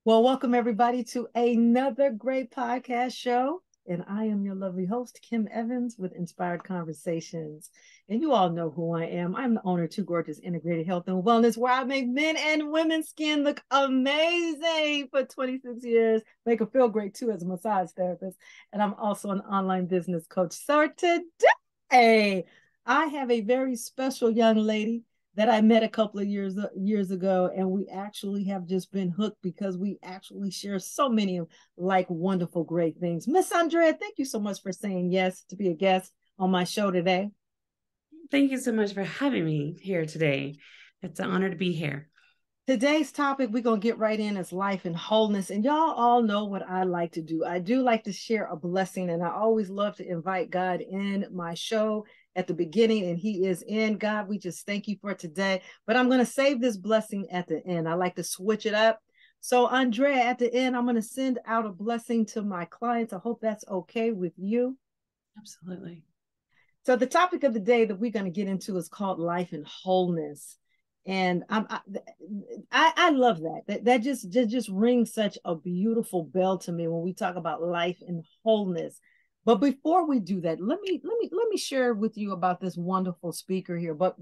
Well, welcome everybody to another great podcast show. And I am your lovely host, Kim Evans with Inspired Conversations. And you all know who I am. I'm the owner of Two Gorgeous Integrated Health and Wellness, where I make men and women's skin look amazing for 26 years, make them feel great too as a massage therapist. And I'm also an online business coach. So today, I have a very special young lady that I met a couple of years ago, and we actually have just been hooked because we actually share so many of like wonderful, great things. Miss Andrea, thank you so much for saying yes to be a guest on my show today. Thank you so much for having me here today. It's an honor to be here. Today's topic, we're going to get right in, is life and wholeness. And y'all all know what I like to do. I do like to share a blessing, and I always love to invite God in my show at the beginning, and he is in. God, we just thank you for today. But I'm going to save this blessing at the end. I like to switch it up. So, Andrea, at the end, I'm going to send out a blessing to my clients. I hope that's okay with you. Absolutely. So, the topic of the day that we're going to get into is called life and wholeness. And I love that. That just rings such a beautiful bell to me when we talk about life and wholeness. But before we do that, let me share with you about this wonderful speaker here. But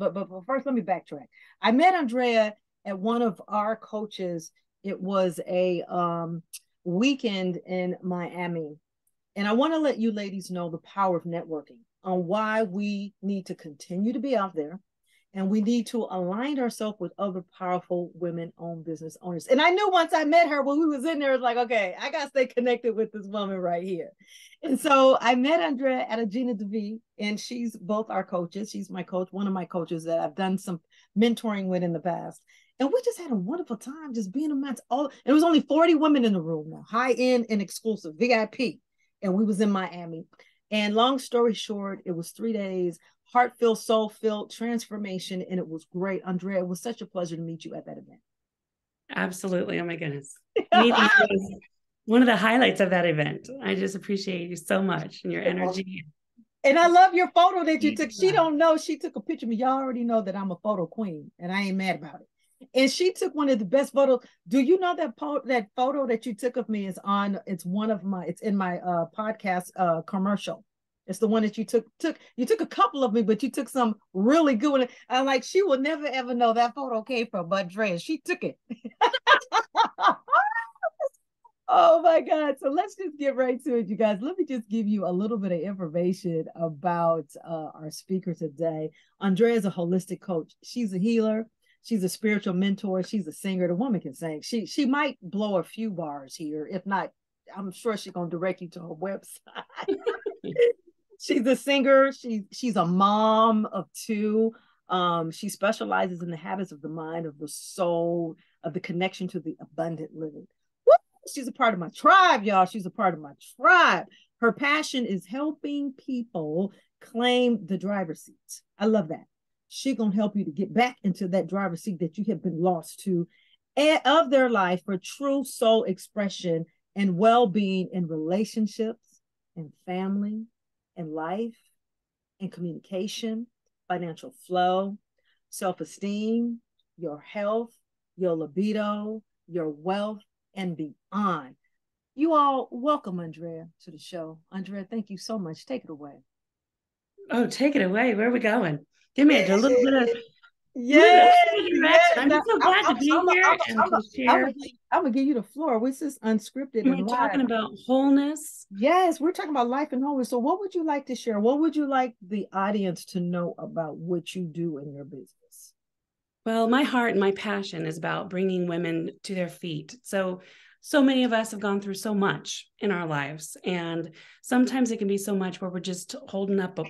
first, let me backtrack. I met Andrea at one of our coaches. It was a weekend in Miami, and I want to let you ladies know the power of networking, on why we need to continue to be out there, and we need to align ourselves with other powerful women-owned business owners. And I knew once I met her when we was in there, it's like, okay, I got to stay connected with this woman right here. And so I met Andrea at a Gina DeVee, and she's both our coaches. She's my coach, one of my coaches that I've done some mentoring with in the past. And we just had a wonderful time just being amongst all. It was only 40 women in the room now, high end and exclusive, VIP. And we was in Miami. And long story short, it was 3 days, heart-filled, soul-filled transformation, and it was great. Andrea, it was such a pleasure to meet you at that event. Absolutely. Oh my goodness. Meeting you was one of the highlights of that event. I just appreciate you so much and your energy. And I love your photo that you took. She don't know, she took a picture of me. Y'all already know that I'm a photo queen, and I ain't mad about it. And she took one of the best photos. Do you know that that photo that you took of me is on? It's one of my. It's in my podcast commercial. It's the one that you took. You took a couple of me, but you took some really good one. I'm like, she will never ever know that photo came from Bud Dre. She took it. Oh my God. So let's just get right to it, you guys. Let me just give you a little bit of information about our speaker today. Andrea is a holistic coach. She's a healer. She's a spiritual mentor. She's a singer. The woman can sing. She might blow a few bars here. If not, I'm sure she's going to direct you to her website. She's a singer. She's a mom of two. She specializes in the habits of the mind, of the soul, of the connection to the abundant living. She's a part of my tribe, y'all. She's a part of my tribe. Her passion is helping people claim the driver's seat. I love that. She's going to help you to get back into that driver's seat that you have been lost to, of their life, for true soul expression and well-being in relationships and family and life and communication, financial flow, self-esteem, your health, your libido, your wealth, and beyond. You all, welcome Andrea to the show. Andrea, thank you so much. Take it away. Oh, take it away. Where are we going? Give me a little bit of Yes. I'm just so glad to be here and to share. I'm gonna give you the floor. This is unscripted and We're live. talking about wholeness. Yes, we're talking about life and wholeness. So what would you like to share? What would you like the audience to know about what you do in your business? Well, my heart and my passion is about bringing women to their feet. So many of us have gone through so much in our lives, and sometimes it can be so much where we're just holding up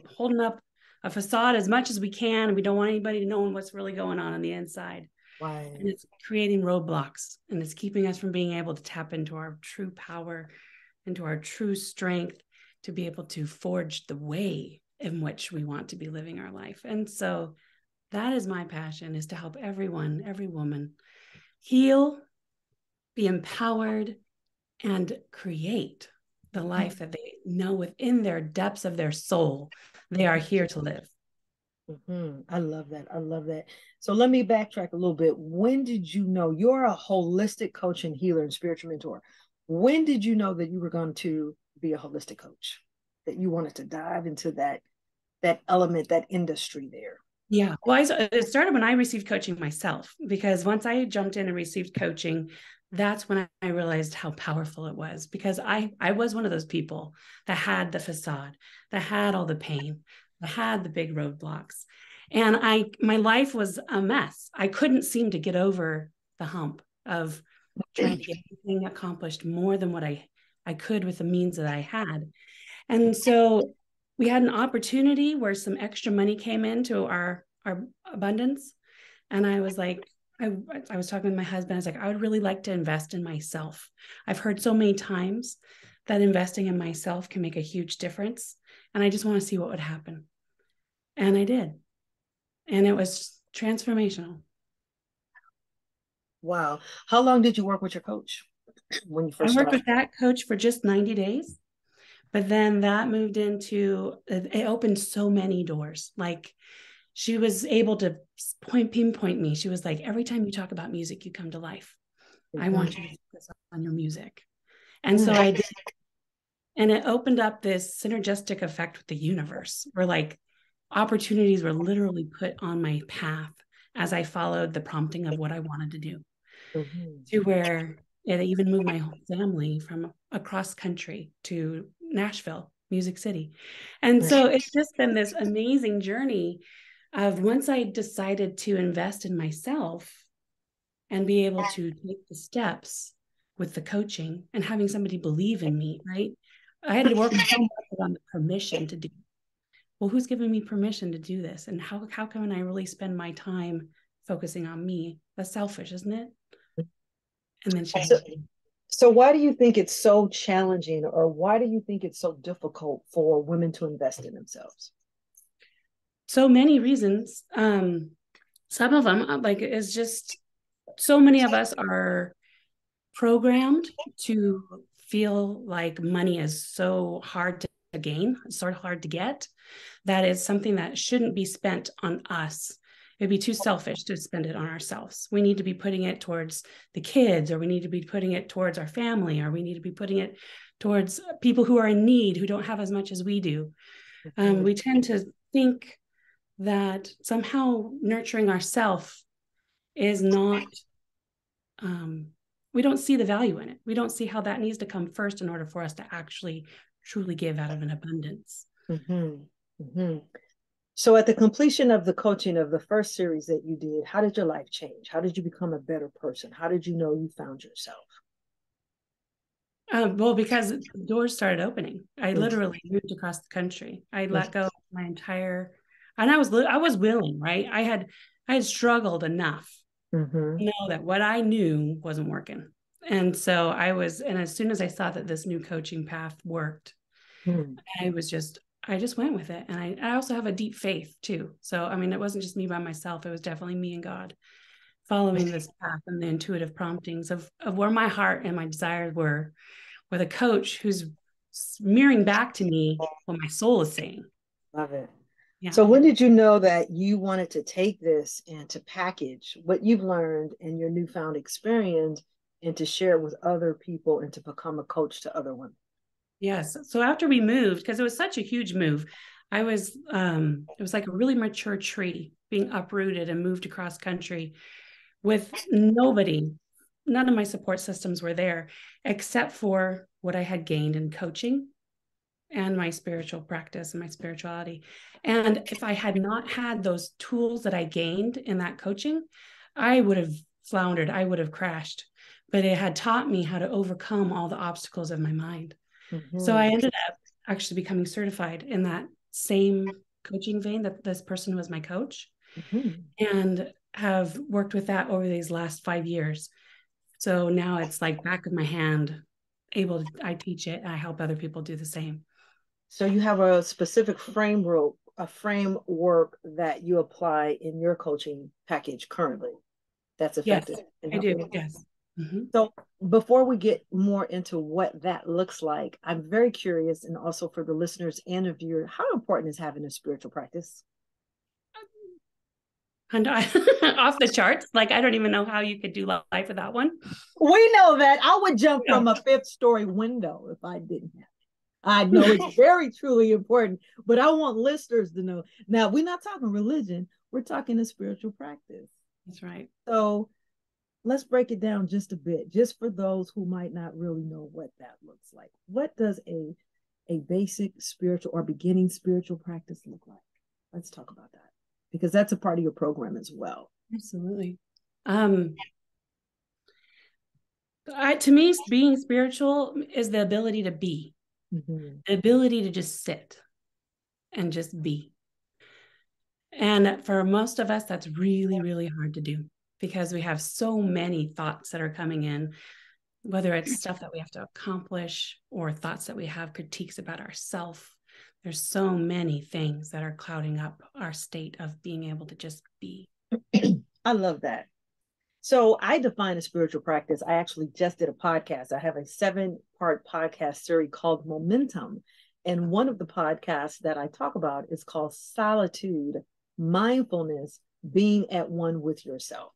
a facade as much as we can, and we don't want anybody to know what's really going on the inside. Right. And it's creating roadblocks, and it's keeping us from being able to tap into our true power, into our true strength, to be able to forge the way in which we want to be living our life. And so that is my passion, is to help everyone, every woman, heal, be empowered, and create the life that they know within their depths of their soul they are here to live. I love that. I love that. So let me backtrack a little bit. When did you know you're a holistic coach and healer and spiritual mentor? When did you know that you were going to be a holistic coach? That you wanted to dive into that element, that industry there? Yeah. Well, it started when I received coaching myself, because once I jumped in and received coaching, that's when I realized how powerful it was, because I was one of those people that had the facade, that had all the pain, that had the big roadblocks. And my life was a mess. I couldn't seem to get over the hump of trying to get everything accomplished more than what I could with the means that I had. And so we had an opportunity where some extra money came into our abundance. And I was like, I was talking with my husband. I was like, I would really like to invest in myself. I've heard so many times that investing in myself can make a huge difference. And I just want to see what would happen. And I did. And it was transformational. Wow. How long did you work with your coach when you I first worked started? with that coach for just 90 days. But then that moved into, it opened so many doors. Like, she was able to pinpoint me. She was like, every time you talk about music, you come to life. I want you to focus on your music. And so I did. And it opened up this synergistic effect with the universe, where like opportunities were literally put on my path as I followed the prompting of what I wanted to do, Mm-hmm. to where it even moved my whole family from across country to Nashville, Music City. And so it's just been this amazing journey of, once I decided to invest in myself and be able to take the steps with the coaching and having somebody believe in me, right? I had to work so much on the permission to do. Well, who's giving me permission to do this? And how can I really spend my time focusing on me? That's selfish, isn't it? And then she So, helped me. so why do you think it's so challenging, or why do you think it's so difficult for women to invest in themselves? So many reasons. Some of them, like, is just, so many of us are programmed to feel like money is so hard to gain, sort of hard to get, that is something that shouldn't be spent on us. It'd be too selfish to spend it on ourselves. We need to be putting it towards the kids, or we need to be putting it towards our family, or we need to be putting it towards people who are in need, who don't have as much as we do. We tend to think that somehow nurturing ourselves is not, we don't see the value in it. We don't see how that needs to come first in order for us to actually truly give out of an abundance. Mm-hmm. Mm-hmm. So at the completion of the coaching of the first series that you did, how did your life change? How did you become a better person? How did you know you found yourself? Well, because doors started opening. I Mm-hmm. literally moved across the country. I let go of my entire, and I was willing, right? I had struggled enough Mm-hmm. to know that what I knew wasn't working. And so and as soon as I saw that this new coaching path worked, Mm-hmm. I just went with it. And I also have a deep faith too. So, I mean, it wasn't just me by myself. It was definitely me and God following this path and the intuitive promptings of where my heart and my desires were, with a coach who's mirroring back to me what my soul is saying. Love it. Yeah. So when did you know that you wanted to take this and to package what you've learned and your newfound experience and to share it with other people and to become a coach to other women? Yes. So after we moved, because it was such a huge move, it was like a really mature tree being uprooted and moved across country with nobody. None of my support systems were there except for what I had gained in coaching and my spiritual practice and my spirituality. And if I had not had those tools that I gained in that coaching, I would have floundered, I would have crashed. But it had taught me how to overcome all the obstacles of my mind. So I Mm-hmm. ended up actually becoming certified in that same coaching vein, that this person was my coach, Mm-hmm. and have worked with that over these last 5 years. So now it's like back of my hand, I teach it and I help other people do the same. So you have a specific framework that you apply in your coaching package currently that's Yes, effective in I do. helping. Yes. Mm-hmm. So before we get more into what that looks like, I'm very curious, and also for the listeners and the viewer, how important is having a spiritual practice? off the charts. Like, I don't even know how you could do life without one. We know that. I would jump Yeah. from a fifth story window if I didn't have it. I know it's very, truly important, but I want listeners to know. Now, we're not talking religion. We're talking a spiritual practice. That's right. So let's break it down just a bit, just for those who might not really know what that looks like. What does a basic spiritual or beginning spiritual practice look like? Let's talk about that, because that's a part of your program as well. Absolutely. To me, being spiritual is the ability to be, the ability to just sit and just be. And for most of us, that's really, really hard to do, because we have so many thoughts that are coming in, whether it's stuff that we have to accomplish or thoughts that we have, critiques about ourselves. There's so many things that are clouding up our state of being able to just be. I love that. So I define a spiritual practice. I actually just did a podcast. I have a 7-part podcast series called Momentum. And one of the podcasts that I talk about is called Solitude, Mindfulness, Being at One with Yourself.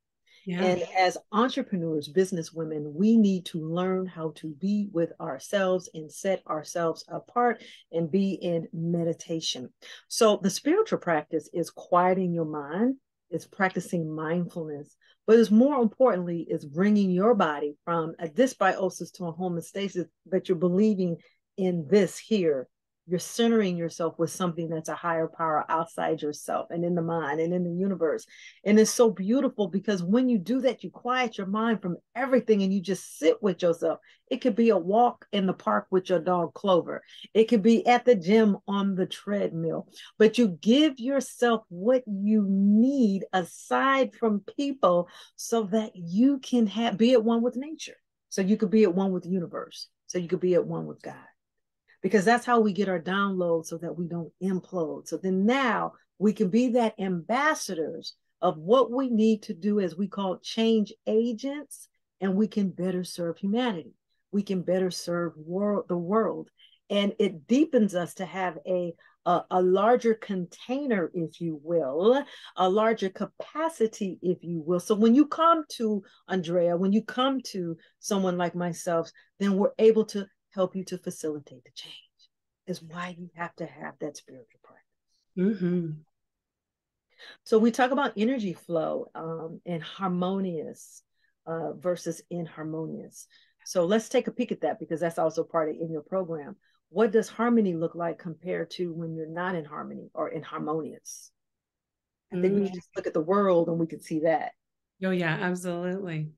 Yeah. And as entrepreneurs, business women, we need to learn how to be with ourselves and set ourselves apart and be in meditation. So the spiritual practice is quieting your mind, it's practicing mindfulness, but it's more importantly is bringing your body from a dysbiosis to a homeostasis, that you're believing in this here. You're centering yourself with something that's a higher power outside yourself and in the mind and in the universe. And it's so beautiful, because when you do that, you quiet your mind from everything and you just sit with yourself. It could be a walk in the park with your dog Clover. It could be at the gym on the treadmill, but you give yourself what you need aside from people, so that you can be at one with nature. So you could be at one with the universe. So you could be at one with God. Because that's how we get our download, so that we don't implode. So then now we can be that ambassadors of what we need to do, as we call change agents, and we can better serve humanity. We can better serve the world. And it deepens us to have a larger container, if you will, a larger capacity, if you will. So when you come to Andrea, when you come to someone like myself, then we're able to help you to facilitate the change. Is why you have to have that spiritual practice. So we talk about energy flow and harmonious versus inharmonious. So let's take a peek at that, because that's also part of in your program. What does harmony look like compared to when you're not in harmony or inharmonious? I think we can just look at the world and we can see that. Oh yeah, absolutely.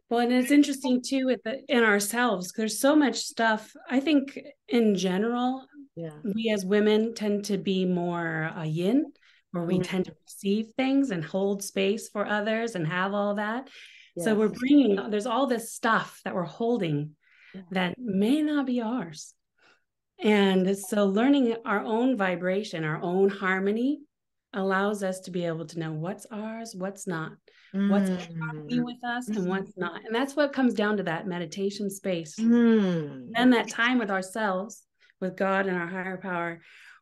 Well, and it's interesting too in ourselves. There's so much stuff. I think in general, we as women tend to be more yin, where we tend to receive things and hold space for others and have all that. Yes. So there's all this stuff that we're holding that may not be ours. And so learning our own vibration, our own harmony, allows us to be able to know what's ours, what's not, what's be with us, and what's not. And that's what comes down to that meditation space. And that time with ourselves, with God and our higher power,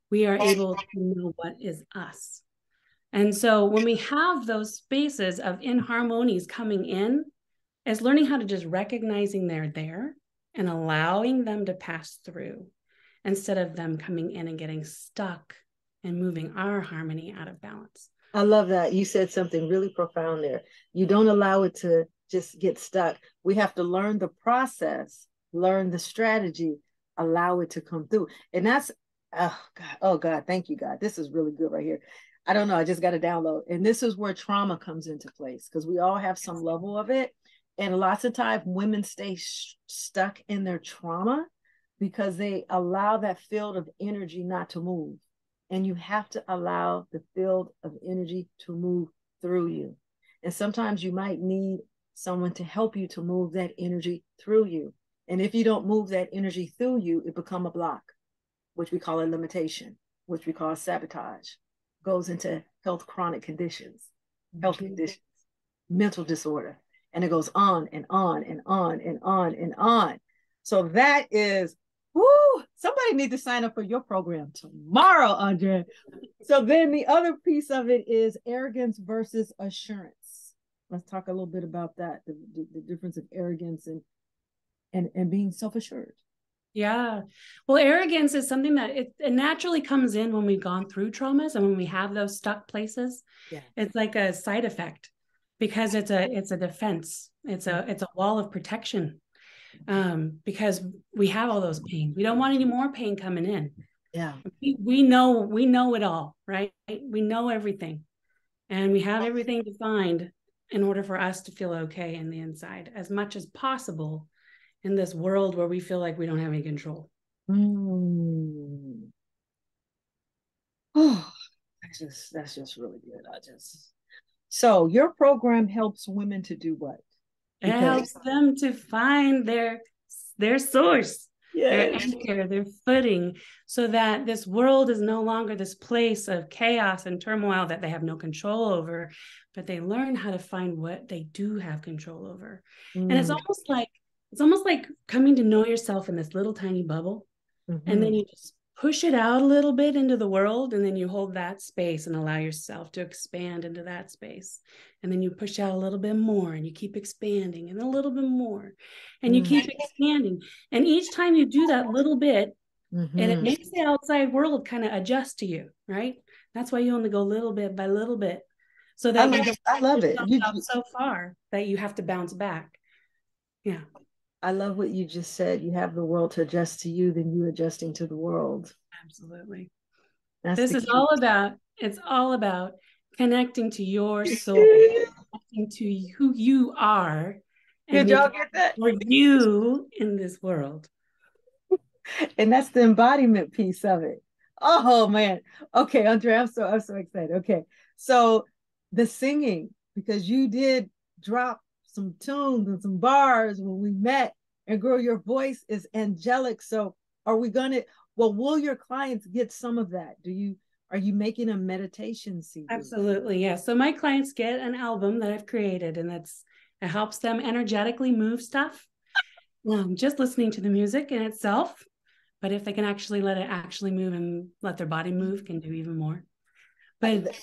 we are able to know what is us. And so when we have those spaces of inharmonies coming in, it's learning how to just recognizing they're there and allowing them to pass through, instead of them coming in and getting stuck and moving our harmony out of balance. I love that. You said something really profound there. You don't allow it to just get stuck. We have to learn the process, learn the strategy, allow it to come through. And that's, oh God, thank you, God. This is really good right here. I don't know, I just got a download. And this is where trauma comes into place, because we all have some level of it. And lots of times women stay stuck in their trauma because they allow that field of energy not to move. And you have to allow the field of energy to move through you. And sometimes you might need someone to help you to move that energy through you. And if you don't move that energy through you, it becomes a block, which we call a limitation, which we call sabotage. Goes into health chronic conditions, health conditions, mental disorder. And it goes on and on and on and on and on. So that is Somebody need to sign up for your program tomorrow, Andrea. So then the other piece of it is arrogance versus assurance. Let's talk a little bit about that, the difference of arrogance and being self-assured. Yeah. Well, arrogance is something that it naturally comes in when we've gone through traumas and when we have those stuck places. Yeah. It's like a side effect because it's a defense. It's a wall of protection. Because we have all those pain. We don't want any more pain coming in. Yeah. We know it all, right? We know everything. And we have everything defined in order for us to feel okay in the inside as much as possible in this world where we feel like we don't have any control. Oh, that's just really good. So your program helps women to do what? It helps them to find their source, their anchor, their footing, so that this world is no longer this place of chaos and turmoil that they have no control over, but they learn how to find what they do have control over. And it's almost like coming to know yourself in this little tiny bubble. And then you just push it out a little bit into the world, and then you hold that space and allow yourself to expand into that space. And then you push out a little bit more, and you keep expanding, and a little bit more, and you keep expanding. And each time you do that little bit, and it makes the outside world kind of adjust to you, right? That's why you only go little bit by little bit, so that I love it. You so far that you have to bounce back. Yeah. I love what you just said. You have the world to adjust to you, then you adjusting to the world. Absolutely. It's all about connecting to your soul, connecting to who you are, and did y'all get that? For you in this world. And that's the embodiment piece of it. Oh man. Okay, Andrea, I'm so excited. Okay. So the singing, because you did drop some tunes and some bars when we met, and girl, your voice is angelic. So will your clients get some of that? Are you making a meditation CD? Absolutely, yeah. So my clients get an album that I've created, and it helps them energetically move stuff. Just listening to the music in itself, but if they can actually let it actually move and let their body move, can do even more. But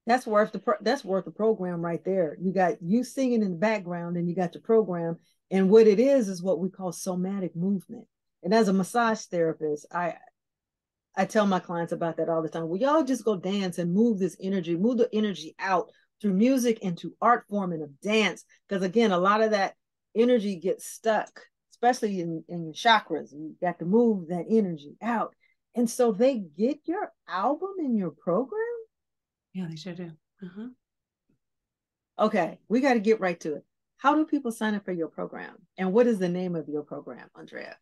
that's worth the program right there. You got you singing in the background, and you got the program. And what it is what we call somatic movement. And as a massage therapist, I tell my clients about that all the time. Well, y'all just go dance and move the energy out through music into art form and of dance. Because again, a lot of that energy gets stuck, especially in your chakras. You got to move that energy out. And so they get your album in your program? Yeah, they sure do. Okay, we got to get right to it. How do people sign up for your program? And what is the name of your program, Andrea?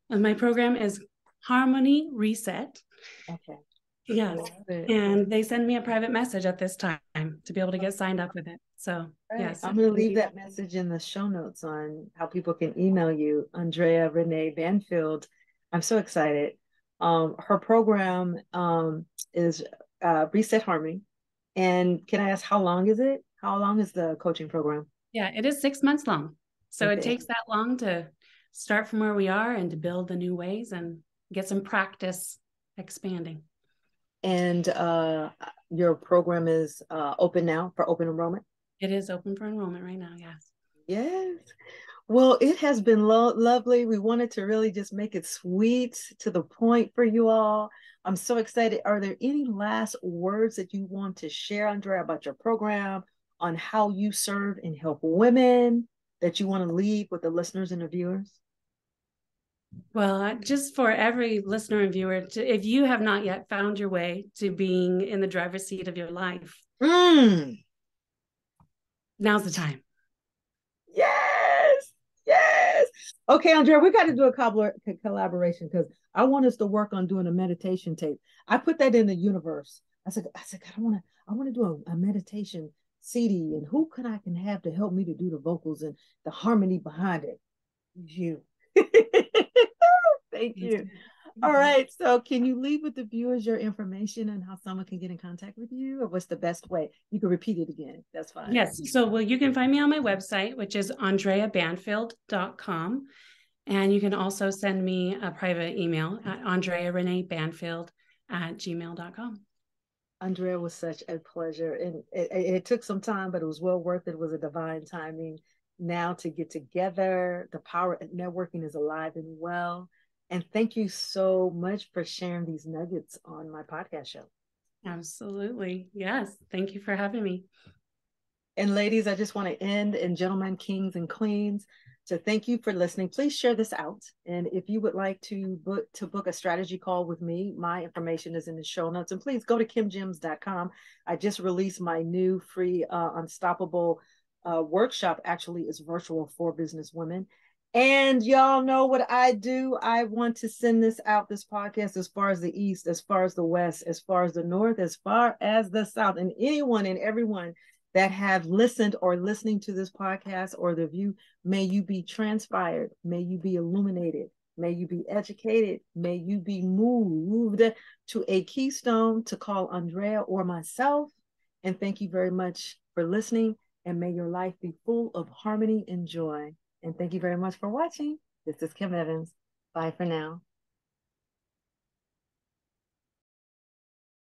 My program is Harmony Reset. Okay. Yes. And they send me a private message at this time to be able to get signed up with it. So yes. I'm going to leave that message in the show notes on how people can email you, Andrea Renee Banfield. I'm so excited. Her program is Reset Harmony. And can I ask, how long is it? How long is the coaching program? Yeah, it is 6 months long. So it takes that long to start from where we are and to build the new ways and get some practice expanding. And your program is open now for open enrollment? It is open for enrollment right now, yes. Yes. Well, it has been lovely. We wanted to really just make it sweet, to the point for you all. I'm so excited. Are there any last words that you want to share, Andrea, about your program, on how you serve and help women, that you want to leave with the listeners and the viewers? Well, just for every listener and viewer, if you have not yet found your way to being in the driver's seat of your life, now's the time. Yes. Okay, Andrea, we got to do a collaboration, because I want us to work on doing a meditation tape. I put that in the universe. I said, God, I want to do a meditation CD, and who can have to help me to do the vocals and the harmony behind it? You. Thank you. All right. So can you leave with the viewers your information and how someone can get in contact with you, or what's the best way? You can repeat it again. That's fine. Yes. So, you can find me on my website, which is andreabanfield.com. And you can also send me a private email at andreareneebanfield@gmail.com. Andrea, was such a pleasure. And it took some time, but it was well worth it. It was a divine timing now to get together. The power of networking is alive and well. And thank you so much for sharing these nuggets on my podcast show. Absolutely. Yes. Thank you for having me. And ladies, I just want to end, and gentlemen, kings and queens, to thank you for listening. Please share this out. And if you would like to book a strategy call with me, my information is in the show notes. And please go to kimgems.com. I just released my new free Unstoppable workshop. Actually, is virtual for business women. And y'all know what I do. I want to send this out, this podcast, as far as the East, as far as the West, as far as the North, as far as the South, and anyone and everyone that have listened or listening to this podcast or the view. May you be transpired. May you be illuminated. May you be educated. May you be moved to a keystone to call Andrea or myself. And thank you very much for listening. And may your life be full of harmony and joy. And thank you very much for watching. This is Kim Evans. Bye for now.